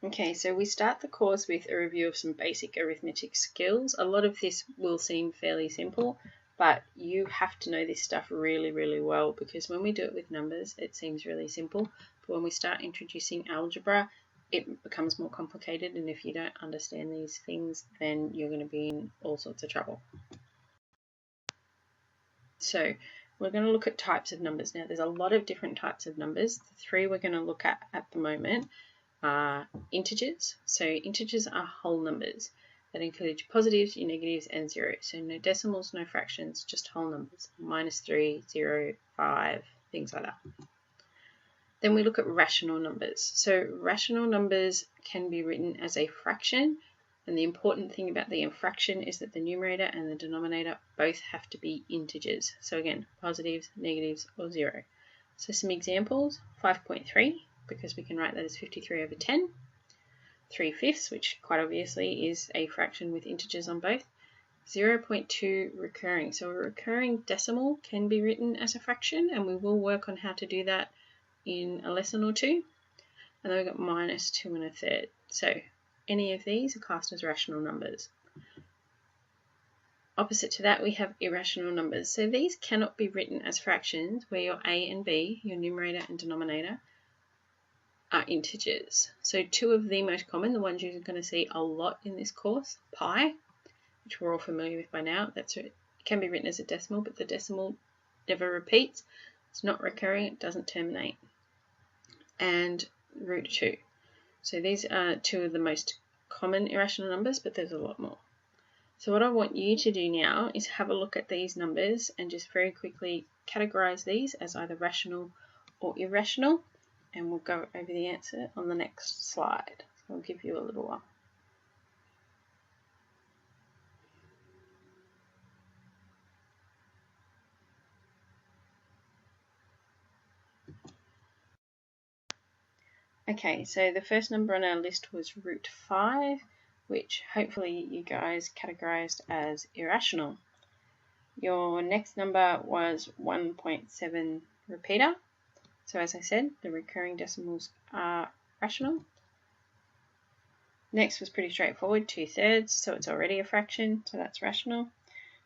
Okay, so we start the course with a review of some basic arithmetic skills. A lot of this will seem fairly simple, but you have to know this stuff really, really well, because when we do it with numbers, it seems really simple. But when we start introducing algebra, it becomes more complicated, and if you don't understand these things, then you're going to be in all sorts of trouble. So we're going to look at types of numbers. Now, there's a lot of different types of numbers. The three we're going to look at the moment are integers. So integers are whole numbers. That includes your positives, your negatives, and zeros. So no decimals, no fractions, just whole numbers. -3, 0, 5, things like that. Then we look at rational numbers. So rational numbers can be written as a fraction. And the important thing about the fraction is that the numerator and the denominator both have to be integers. So again, positives, negatives, or 0. So some examples: 5.3. because we can write that as 53/10, 3/5, which quite obviously is a fraction with integers on both, 0.2 recurring. So a recurring decimal can be written as a fraction, and we will work on how to do that in a lesson or two. And then we've got -2 1/3. So any of these are classed as rational numbers. Opposite to that, we have irrational numbers. So these cannot be written as fractions, where your a and b, your numerator and denominator, are integers. So two of the most common, the ones you're going to see a lot in this course: pi, which we're all familiar with by now. It can be written as a decimal, but the decimal never repeats. It's not recurring, it doesn't terminate. And √2. So these are two of the most common irrational numbers, but there's a lot more. So what I want you to do now is have a look at these numbers and just very quickly categorize these as either rational or irrational. And we'll go over the answer on the next slide. So I'll give you a little while. Okay, so the first number on our list was √5, which hopefully you guys categorized as irrational. Your next number was 1.7 repeater. So as I said, the recurring decimals are rational. Next was pretty straightforward, 2/3, so it's already a fraction, so that's rational.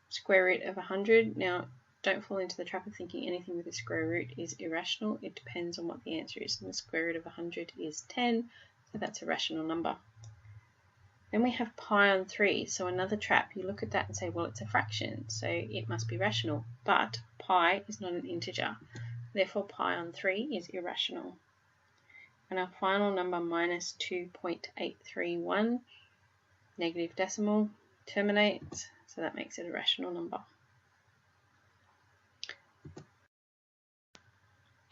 Square root of 100. Now, don't fall into the trap of thinking anything with a square root is irrational. It depends on what the answer is. And the square root of 100 is 10, so that's a rational number. Then we have pi on 3, so another trap. You look at that and say, well, it's a fraction, so it must be rational. But pi is not an integer. Therefore, pi on 3 is irrational. And our final number, -2.831, negative decimal, terminates, so that makes it a rational number.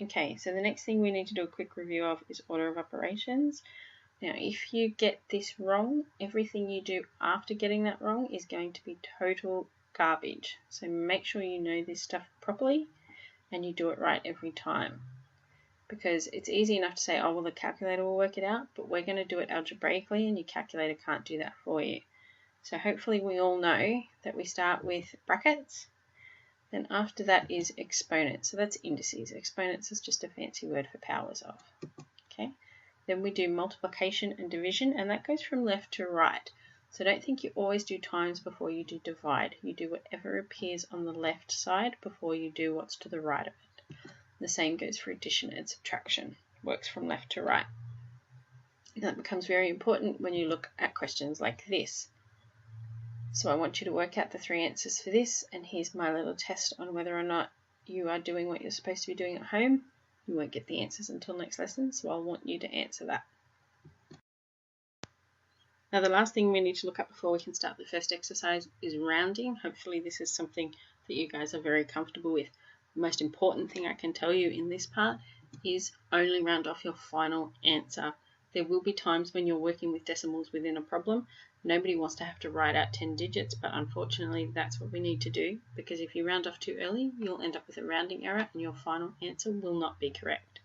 Okay, so the next thing we need to do a quick review of is order of operations. Now, if you get this wrong, everything you do after getting that wrong is going to be total garbage. So make sure you know this stuff properly and you do it right every time. Because it's easy enough to say, oh, well, the calculator will work it out, but we're going to do it algebraically and your calculator can't do that for you. So hopefully we all know that we start with brackets. Then after that is exponents. So that's indices. Exponents is just a fancy word for powers of. Okay. Then we do multiplication and division, and that goes from left to right. So don't think you always do times before you do divide. You do whatever appears on the left side before you do what's to the right of it. The same goes for addition and subtraction. Works from left to right. And that becomes very important when you look at questions like this. So I want you to work out the three answers for this, and here's my little test on whether or not you are doing what you're supposed to be doing at home. You won't get the answers until next lesson, so I'll want you to answer that. Now the last thing we need to look at before we can start the first exercise is rounding. Hopefully this is something that you guys are very comfortable with. The most important thing I can tell you in this part is only round off your final answer. There will be times when you're working with decimals within a problem. Nobody wants to have to write out 10 digits, but unfortunately that's what we need to do, because if you round off too early, you'll end up with a rounding error and your final answer will not be correct.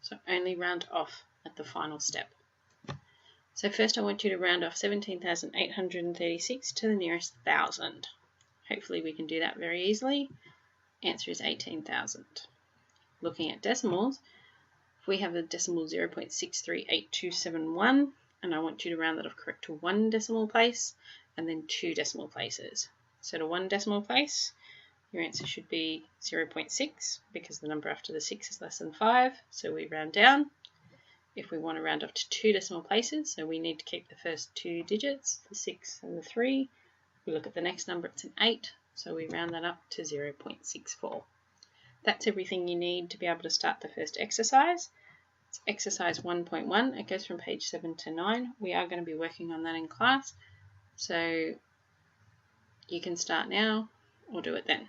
So only round off at the final step. So first I want you to round off 17,836 to the nearest 1,000. Hopefully we can do that very easily. Answer is 18,000. Looking at decimals, if we have a decimal 0.638271, and I want you to round that off correct to 1 decimal place and then 2 decimal places. So to 1 decimal place, your answer should be 0.6 because the number after the 6 is less than 5, so we round down. If we want to round up to 2 decimal places, so we need to keep the first 2 digits, the 6 and the 3, we look at the next number, it's an 8, so we round that up to 0.64. That's everything you need to be able to start the first exercise. It's exercise 1.1. It goes from page 7 to 9. We are going to be working on that in class, so you can start now or do it then.